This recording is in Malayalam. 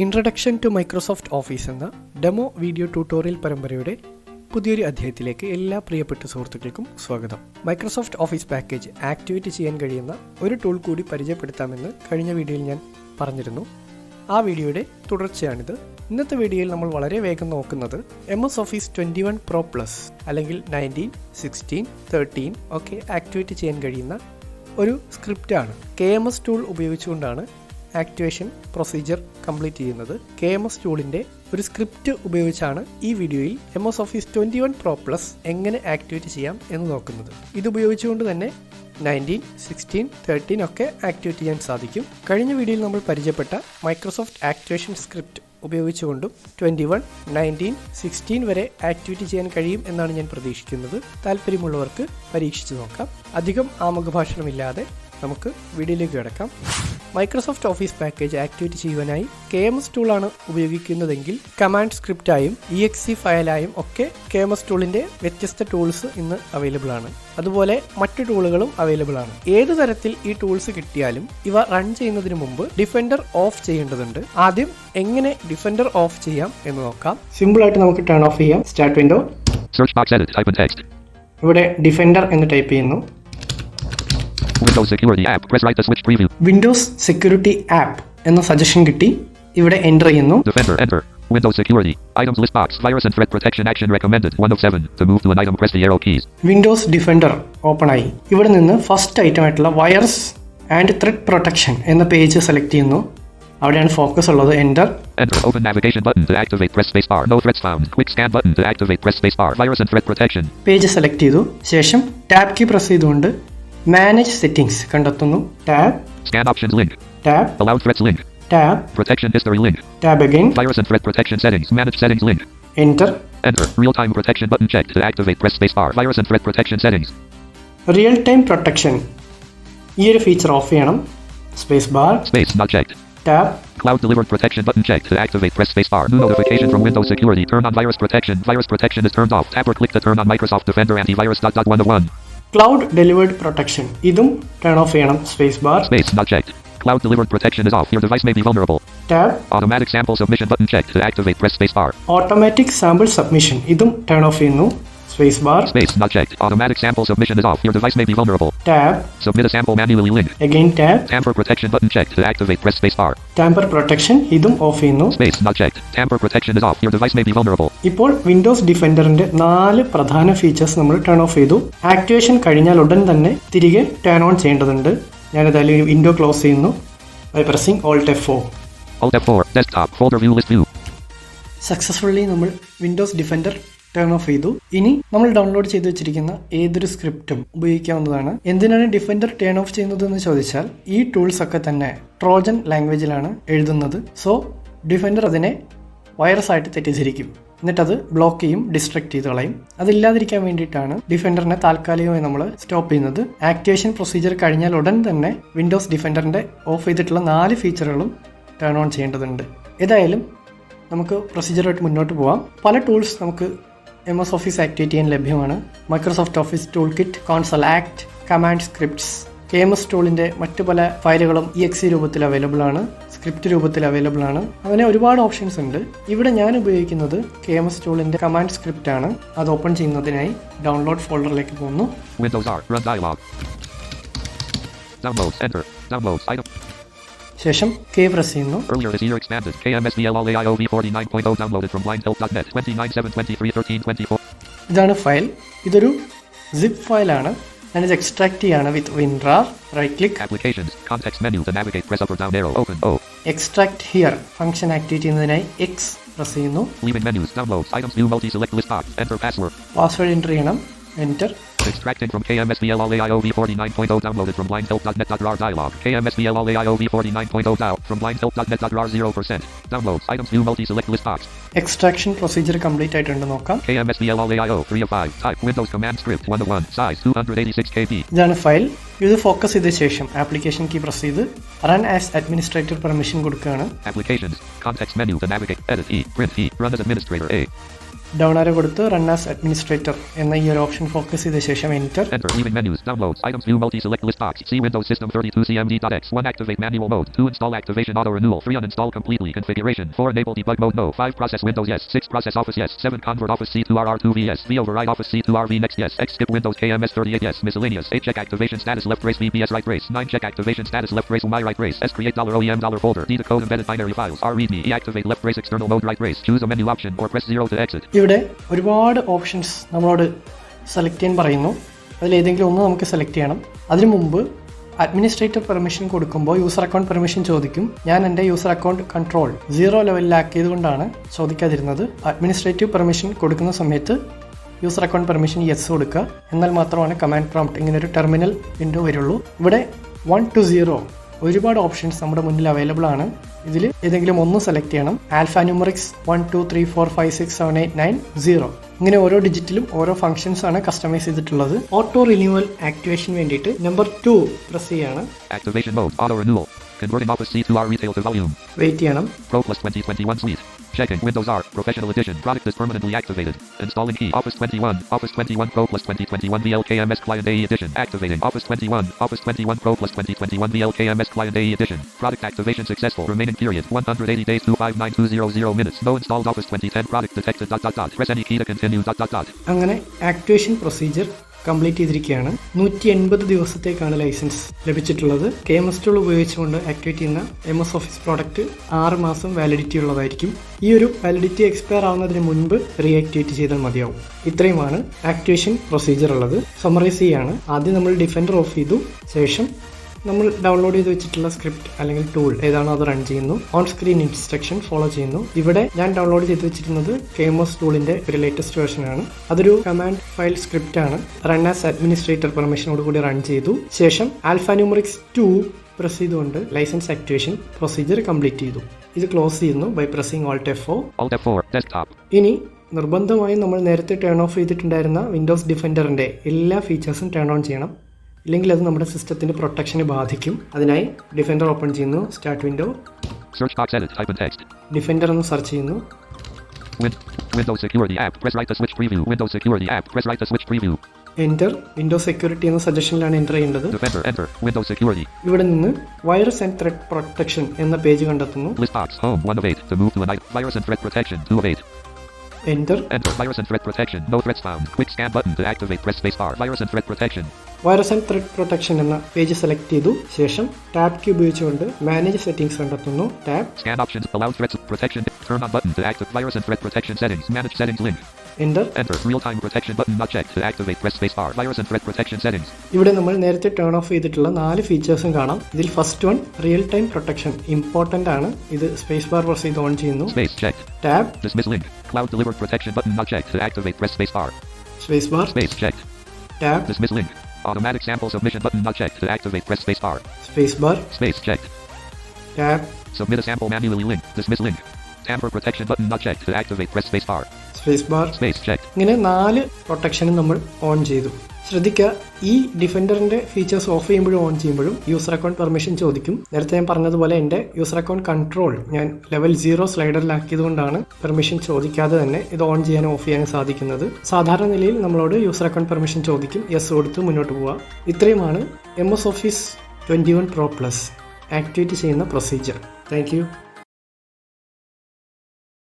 ഇൻട്രൊഡക്ഷൻ ടു മൈക്രോസോഫ്റ്റ് ഓഫീസ് എന്ന ഡെമോ വീഡിയോ ട്യൂട്ടോറിയൽ പരമ്പരയുടെ പുതിയൊരു അധ്യായത്തിലേക്ക് എല്ലാ പ്രിയപ്പെട്ട സുഹൃത്തുക്കൾക്കും സ്വാഗതം. മൈക്രോസോഫ്റ്റ് ഓഫീസ് പാക്കേജ് ആക്ടിവേറ്റ് ചെയ്യാൻ കഴിയുന്ന ഒരു ടൂൾ കൂടി പരിചയപ്പെടുത്താമെന്ന് കഴിഞ്ഞ വീഡിയോയിൽ ഞാൻ പറഞ്ഞിരുന്നു. ആ വീഡിയോയുടെ തുടർച്ചയാണിത്. ഇന്നത്തെ വീഡിയോയിൽ നമ്മൾ വളരെ വേഗം നോക്കുന്നത് MS ഓഫീസ് 21 Pro Plus അല്ലെങ്കിൽ 19, 16, 13 ഒക്കെ ആക്ടിവേറ്റ് ചെയ്യാൻ കഴിയുന്ന ഒരു സ്ക്രിപ്റ്റാണ്. KMS ടൂൾ ഉപയോഗിച്ചുകൊണ്ടാണ് ആക്ടിവേഷൻ പ്രൊസീജിയർ കംപ്ലീറ്റ് ചെയ്യുന്നത്. KMS ടൂളിൻ്റെ ഒരു സ്ക്രിപ്റ്റ് ഉപയോഗിച്ചാണ് ഈ വീഡിയോയിൽ MS ഓഫീസ് 21 Pro Plus എങ്ങനെ ആക്ടിവേറ്റ് ചെയ്യാം എന്ന് നോക്കുന്നത്. ഇത് ഉപയോഗിച്ചുകൊണ്ട് തന്നെ 19, 16, 13 ഒക്കെ ആക്ടിവേറ്റ് ചെയ്യാൻ സാധിക്കും. കഴിഞ്ഞ വീഡിയോയിൽ നമ്മൾ പരിചയപ്പെട്ട മൈക്രോസോഫ്റ്റ് ആക്ടിവേഷൻ സ്ക്രിപ്റ്റ് ഉപയോഗിച്ചുകൊണ്ടും 21, 19, 16 വരെ ആക്ടിവേറ്റ് ചെയ്യാൻ കഴിയും എന്നാണ് ഞാൻ പ്രതീക്ഷിക്കുന്നത്. താല്പര്യമുള്ളവർക്ക് പരീക്ഷിച്ച് നോക്കാം. അധികം ആമുഖഭാഷണമില്ലാതെ നമുക്ക് വീഡിയോയിലേക്ക് കിടക്കാം. മൈക്രോസോഫ്റ്റ് ഓഫീസ് പാക്കേജ് ആക്ടിവേറ്റ് ചെയ്യുവാനായി KMS ടൂളാണ് ഉപയോഗിക്കുന്നതെങ്കിൽ കമാൻഡ് സ്ക്രിപ്റ്റായും EXE ഫയലായും ഒക്കെ KMS ടൂളിൻ്റെ വ്യത്യസ്ത ടൂൾസ് ഇന്ന് അവൈലബിൾ ആണ്. അതുപോലെ മറ്റു ടൂളുകളും അവൈലബിൾ ആണ്. ഏതു തരത്തിൽ ഈ ടൂൾസ് കിട്ടിയാലും ഇവ റൺ ചെയ്യുന്നതിന് മുമ്പ് ഡിഫൻഡർ ഓഫ് ചെയ്യേണ്ടതുണ്ട്. ആദ്യം എങ്ങനെ ഡിഫൻഡർ ഓഫ് ചെയ്യാം എന്ന് നോക്കാം. സിമ്പിൾ ആയിട്ട് നമുക്ക് ടേൺ ഓഫ് ചെയ്യാം. സ്റ്റാർട്ട് വിൻഡോ, ഇവിടെ ഡിഫൻഡർ എന്ന് ടൈപ്പ് ചെയ്യുന്നു. Windows Security App എന്ന സജഷൻ കിട്ടി. ഇവിടെ എൻ്റർ ചെയ്യുന്നു. Windows Security Items List Box Virus and Threat Protection Action Recommended 1 of 7. To move to an item press the arrow keys. Windows Defender open ആയി. ഇവിടെ നിന്ന് ഫസ്റ്റ് ഐറ്റം ആയിട്ടുള്ള വൈറസ് ആൻഡ് ത്രെറ്റ് പ്രൊട്ടക്ഷൻ എന്ന പേജ് സെലക്ട് ചെയ്യുന്നു. അവിടെയാണ് ഫോക്കസ് ഉള്ളത്. Enter. Open navigation button to activate press space bar. No threats found. Quick scan button to activate press space bar. Virus and Threat Protection. Page select ചെയ്തു. ശേഷം ടാബ് കീ പ്രസ് ചെയ്തുകൊണ്ട് മാനേജ് സെറ്റിംഗ്സ് കണ്ടെത്തുന്നു. Tab, scan options link, tab, allowed threats link, tab, protection history link, tab again, virus and threat protection settings, manage settings link. Enter. Real time protection button checked to activate press space bar. Virus and threat protection settings. Real time protection ഈ ഒരു ഫീച്ചർ ഓഫ് ചെയ്യണം. Space bar, space not checked. Tab, Cloud delivered protection button checked to activate press space bar. New notification from Windows Security. Turn on virus protection. Virus protection is turned off. Tap or click to turn on Microsoft Defender antivirus. 1.1. Cloud delivered protection ഇതും ടേൺ ഓഫ് ചെയ്യണം. Space bar, space not checked. Cloud delivered protection is off. Your device may be vulnerable. Tab, Automatic sample submission button checked to activate press space bar. Automatic sample submission ഇതും ടേൺ ഓഫ് ചെയ്യുന്നു. Space bar, Space not checked. Automatic sample submission is off. Your device may be vulnerable. Tab, Submit a sample manually link. again tab, Tamper protection button checked to activate press space bar. Tamper protection ഇതും ഓഫ് ചെയ്യുന്നു. Space not checked. Tamper protection is off. Your device may be vulnerable. ഇപ്പോൾ വിൻഡോസ് ഡിഫൻഡറിന്റെ 4 പ്രധാന ഫീച്ചേഴ്സ് നമ്മൾ ടേൺ ഓഫ് ചെയ്തു. ആക്ടിവേഷൻ കഴിഞ്ഞാൽ ഉടൻ തന്നെ തിരികെ ടേൺ ഓൺ ചെയ്യേണ്ടതുണ്ട്. ഞാനതായാലും വിൻഡോ ക്ലോസ് ചെയ്യുന്നു by pressing Alt F4. Alt F4. Desktop folder view list view. Successfully നമ്മൾ വിൻഡോസ് ഡിഫൻഡർ ടേൺ ഓഫ് ചെയ്തു. ഇനി നമ്മൾ ഡൗൺലോഡ് ചെയ്ത് വെച്ചിരിക്കുന്ന ഏതൊരു സ്ക്രിപ്റ്റും ഉപയോഗിക്കാവുന്നതാണ്. എന്തിനാണ് ഡിഫൻഡർ ടേൺ ഓഫ് ചെയ്യുന്നത് എന്ന് ചോദിച്ചാൽ ഈ ടൂൾസ് ഒക്കെ തന്നെ ട്രോജൻ ലാംഗ്വേജിലാണ് എഴുതുന്നത്. സോ ഡിഫൻഡർ അതിനെ വൈറസ് ആയിട്ട് തെറ്റിദ്ധരിക്കും. എന്നിട്ടത് ബ്ലോക്ക് ചെയ്യും, ഡിസ്ട്രക്ട് ചെയ്ത് കളയും. അതില്ലാതിരിക്കാൻ വേണ്ടിയിട്ടാണ് ഡിഫൻഡറിനെ താൽക്കാലികമായി നമ്മൾ സ്റ്റോപ്പ് ചെയ്യുന്നത്. ആക്ടിവേഷൻ പ്രൊസീജിയർ കഴിഞ്ഞാൽ ഉടൻ തന്നെ വിൻഡോസ് ഡിഫൻഡറിൻ്റെ ഓഫ് ചെയ്തിട്ടുള്ള 4 ഫീച്ചറുകളും ടേൺ ഓൺ ചെയ്യേണ്ടതുണ്ട്. ഏതായാലും നമുക്ക് പ്രൊസീജിയറായിട്ട് മുന്നോട്ട് പോവാം. പല ടൂൾസ് നമുക്ക് MS ഓഫീസ് ആക്ടിവേറ്റ് ചെയ്യാൻ ലഭ്യമാണ്. Microsoft office tool kit, console act, command scripts, KMS ടൂളിൻ്റെ മറ്റു പല ഫയലുകളും EXE രൂപത്തിൽ അവൈലബിൾ ആണ്, സ്ക്രിപ്റ്റ് രൂപത്തിൽ അവൈലബിൾ ആണ്. അങ്ങനെ ഒരുപാട് ഓപ്ഷൻസ് ഉണ്ട്. ഇവിടെ ഞാൻ ഉപയോഗിക്കുന്നത് KMS ടൂളിൻ്റെ കമാൻഡ് സ്ക്രിപ്റ്റ് ആണ്. അത് ഓപ്പൺ ചെയ്യുന്നതിനായി ഡൗൺലോഡ് ഫോൾഡറിലേക്ക് പോകുന്നു. Windows R. Run dialog. Downloads. Enter. Downloads. Item. ശേഷം K പ്രസ് ചെയ്യുന്നു. Earlier this year expanded. KMSVLAIOV 49.0 downloaded from blindhelp.net 29/7/23/13/24. ഇതാണ് ഫയൽ. ഇതൊരു സിപ്പ് ഫയലാണ്. ഞാനിത് എക്സ്ട്രാക്ട് ചെയ്യാണ് with WinRAR. Right click, Applications. Context menu to navigate. Press up or down arrow. Open. O. Extract here function activate ചെയ്യുന്നതിനായി X പ്രസ് ചെയ്യുന്നു. Leaving menus. Downloads. Items. View multi-select list box. Enter password. Password enter ചെയ്യണം. Enter. Extracting from KMSVLAIOV 49.0 downloaded from blindhelp.net.rar dialog. KMSVLAIOV 49.0 DAO from blindhelp.net.rar 0%. Downloads. Items. View multi-select list box. Extraction procedure complete ആയിട്ടുണ്ട് നോക്കാം. KMSVLAIO 3 of 5. Type. Windows command script 1 of 1. Size 286 KB. ഇതാണ് ഫയൽ. ഇത് ഫോക്കസ് ചെയ്ത ശേഷം ആപ്ലിക്കേഷൻ കീ പ്രസ് ചെയ്ത് റൺ ആസ് അഡ്മിനിസ്ട്രേറ്റർ പെർമിഷൻ കൊടുക്കുകയാണ്. Applications. Context menu to navigate. Edit E. Print E. Run as administrator A. Down ആരോ കൊടുത്ത് റൺ ആസ് അഡ്മിനിസ്ട്രേറ്റർ എന്ന ഈ ഒരു ഓപ്ഷൻ ഫോക്കസ് ചെയ്ത ശേഷം enter. Enter. Leaving menus. Downloads. Items. View. Multi-select list box. See Windows System 32 CMD.x. 1. Activate manual mode. 2. Install activation auto renewal. 3. Uninstall completely. Configuration. 4. Enable debug mode. No. 5. Process Windows. Yes. 6. Process Office. Yes. 7. Convert Office C2RR2V. Yes. V. Override Office C2RV. Next. Yes. X. Skip Windows KMS 38. Yes. Miscellaneous. 8. Check activation status left brace VPS right brace. 9. Check activation status left brace my right brace. S. Create $OEM $folder. D. Decode embedded binary files. R. Readme. E. Activate left brace external mode right brace. Choose a menu option or press 0 to exit. ഇവിടെ ഒരുപാട് ഓപ്ഷൻസ് നമ്മളോട് സെലക്ട് ചെയ്യാൻ പറയുന്നു. അതിലേതെങ്കിലും ഒന്ന് നമുക്ക് സെലക്ട് ചെയ്യണം. അതിനു മുമ്പ് അഡ്മിനിസ്ട്രേറ്റർ പെർമിഷൻ കൊടുക്കുമ്പോൾ യൂസർ അക്കൗണ്ട് പെർമിഷൻ ചോദിക്കും. ഞാൻ എൻ്റെ യൂസർ അക്കൗണ്ട് കൺട്രോൾ 0 ലെവലിലാക്കിയത് കൊണ്ടാണ് ചോദിക്കാതിരുന്നത്. അഡ്മിനിസ്ട്രേറ്റീവ് പെർമിഷൻ കൊടുക്കുന്ന സമയത്ത് യൂസർ അക്കൗണ്ട് പെർമിഷൻ യെസ് കൊടുക്കുക. എന്നാൽ മാത്രമാണ് കമാൻഡ് പ്രോംപ്റ്റ് ഇങ്ങനെ ഒരു ടെർമിനൽ വിൻഡോ വരുള്ളൂ. ഇവിടെ 1 to 0 ഒരുപാട് ഓപ്ഷൻസ് നമ്മുടെ മുന്നിൽ അവൈലബിൾ ആണ്. ഇതിൽ ഏതെങ്കിലും ഒന്ന് സെലക്ട് ചെയ്യണം. ആൽഫ ന്യൂമറിക്സ് 1 2 3 4 5 6 7 8 9 0 ഇങ്ങനെ ഓരോ ഡിജിറ്റിലും ഓരോ ഫംഗ്ഷൻസ് ആണ് കസ്റ്റമൈസ് ചെയ്തിട്ടുള്ളത്. ഓട്ടോ റിന്യൂവൽ ആക്ടിവേഷൻ വേണ്ടിയിട്ട് നമ്പർ 2 പ്രസ് ചെയ്യാണ്. Activation mode. Auto renewal. Converting Office C2R retail to volume. Wait ചെയ്യണം. Pro Plus 2021 Suite. Checking Windows R Professional Edition. Product is permanently activated. Installing key. Office 21. Office 21 Pro Plus 2021 VLKMS Client AE Edition. Activating Office 21. Office 21 Pro Plus 2021 VLKMS Client AE Edition. Product activation successful. Remaining period 180 days 259200 minutes. No installed Office 2010 product detected. Press any key to continue. അങ്ങനെ ആക്ടിവേഷൻ പ്രൊസീജിയർ കംപ്ലീറ്റ് ചെയ്തിരിക്കുകയാണ്. 180 ദിവസത്തേക്കാണ് ലൈസൻസ് ലഭിച്ചിട്ടുള്ളത്. KMS ടൂൾ ഉപയോഗിച്ചുകൊണ്ട് ആക്ടിവേറ്റ് ചെയ്യുന്ന MS ഓഫീസ് പ്രോഡക്റ്റ് 6 മാസം വാലിഡിറ്റി ഉള്ളതായിരിക്കും. ഈ ഒരു വാലിഡിറ്റി എക്സ്പയർ ആവുന്നതിന് മുൻപ് റീആക്ടിവേറ്റ് ചെയ്താൽ മതിയാവും. ഇത്രയുമാണ് ആക്ടിവേഷൻ പ്രൊസീജിയർ ഉള്ളത്. സമ്മറൈസ് ചെയ്യാണ്. ആദ്യം നമ്മൾ ഡിഫൻഡർ ഓഫ് ചെയ്തു. ശേഷം നമ്മൾ ഡൗൺലോഡ് ചെയ്ത് വെച്ചിട്ടുള്ള സ്ക്രിപ്റ്റ് അല്ലെങ്കിൽ ടൂൾ ഏതാണോ അത് റൺ ചെയ്യുന്നു. ഓൺ സ്ക്രീൻ ഇൻസ്ട്രക്ഷൻ ഫോളോ ചെയ്യുന്നു. ഇവിടെ ഞാൻ ഡൗൺലോഡ് ചെയ്ത് വെച്ചിരുന്നത് KMS ടൂളിന്റെ ഒരു ലേറ്റസ്റ്റ് വേർഷൻ ആണ്. അതൊരു കമാൻഡ് ഫയൽ സ്ക്രിപ്റ്റ് ആണ്. റൺ ആസ് അഡ്മിനിസ്ട്രേറ്റർ പെർമിഷനോട് കൂടി റൺ ചെയ്തു. ശേഷം ആൽഫ ന്യൂമറിക്സ് 2 പ്രസ് ചെയ്തുകൊണ്ട് ലൈസൻസ് ആക്ടിവേഷൻ പ്രൊസീജിയർ കംപ്ലീറ്റ് ചെയ്തു. ഇത് ക്ലോസ് ചെയ്യുന്നു by pressing Alt F4. Desktop. ഇനി നിർബന്ധമായും നമ്മൾ നേരത്തെ ടേൺ ഓഫ് ചെയ്തിട്ടുണ്ടായിരുന്ന വിൻഡോസ് ഡിഫൻഡറിന്റെ എല്ലാ ഫീച്ചേഴ്സും ടേൺ ഓൺ ചെയ്യണം. ഇല്ലെങ്കിൽ അത് നമ്മുടെ സിസ്റ്റത്തിന്റെ പ്രൊട്ടക്ഷനെ ബാധിക്കും. അതിനായി ഡിഫൻഡർ ഓപ്പൺ ചെയ്യുന്നു. Start window. Search box edit. Type in text. Defender എന്ന് സെർച്ച് ചെയ്യുന്നു. Windows Security App. Press right to switch preview. Windows Security App. Press right to switch preview. Enter. Windows security എന്ന സജഷനിലാണ് എൻ്റർ ചെയ്യേണ്ടത്. Defender. Enter. Windows Security. ഇവിടെ നിന്ന് വൈറസ് ആൻഡ് ത്രെഡ് പ്രൊട്ടക്ഷൻ എന്ന പേജ് കണ്ടെത്തുന്നു. List box. Home 1 of 8. To move to an item. Virus and threat protection 2 of 8. Enter. Enter. Virus and threat protection. No threats found. Quick scan button to activate. Press spacebar. Virus and threat protection. Virus and thread protection എന്ന പേജ് സെലക്ട് ചെയ്തു. ശേഷം ടാബ് കീ ഉപയോഗിച്ചുകൊണ്ട് മാനേജ് സെറ്റിംഗ്സ് കണ്ടെത്തുന്നു. Tab. Scan options. Allow threats protection. Turn on button to activate virus and threat protection settings. Manage settings link. Enter. Enter. Real-time protection button not checked. To activate, press spacebar. Virus and threat protection settings. ഇവിടെ നമ്മൾ നേരത്തെ ടേൺ ഓഫ് ചെയ്തിട്ടുള്ള 4 ഫീച്ചേഴ്സും കാണാം. ഇതിൽ first one real time protection important ആണ്. ഇത് സ്പേസ് ബാർ പ്രസ് ചെയ്ത് ഓൺ ചെയ്യുന്നു. Space checked. Tab. Dismiss link. Cloud delivered protection button not checked. To activate, press spacebar. Space bar. Space checked. Tab. Dismiss link. Automatic sample submission button not checked. To activate, press spacebar. Space bar. Space checked. Tab. Submit a sample manually link. Dismiss link. Tamper protection button not checked. To activate, press spacebar. Space bar. Space checked. ഇങ്ങനെ 4 പ്രൊട്ടക്ഷനും നമ്മൾ ഓൺ ചെയ്തു. ശ്രദ്ധിക്കുക, ഈ ഡിഫൻഡറിന്റെ ഫീച്ചേഴ്സ് ഓഫ് ചെയ്യുമ്പോഴും ഓൺ ചെയ്യുമ്പോഴും യൂസർ അക്കൗണ്ട് പെർമിഷൻ ചോദിക്കും. നേരത്തെ ഞാൻ പറഞ്ഞതുപോലെ എൻ്റെ യൂസർ അക്കൗണ്ട് കൺട്രോൾ ഞാൻ ലെവൽ 0 സ്ലൈഡറിലാക്കിയത് കൊണ്ടാണ് പെർമിഷൻ ചോദിക്കാതെ തന്നെ ഇത് ഓൺ ചെയ്യാനും ഓഫ് ചെയ്യാനും സാധിക്കുന്നത്. സാധാരണ നിലയിൽ നമ്മളോട് യൂസർ അക്കൗണ്ട് പെർമിഷൻ ചോദിക്കും. യെസ് കൊടുത്ത് മുന്നോട്ട് പോവുക. ഇത്രയുമാണ് MS office 21 Pro Plus activate ചെയ്യുന്ന പ്രൊസീജിയർ. Thank you.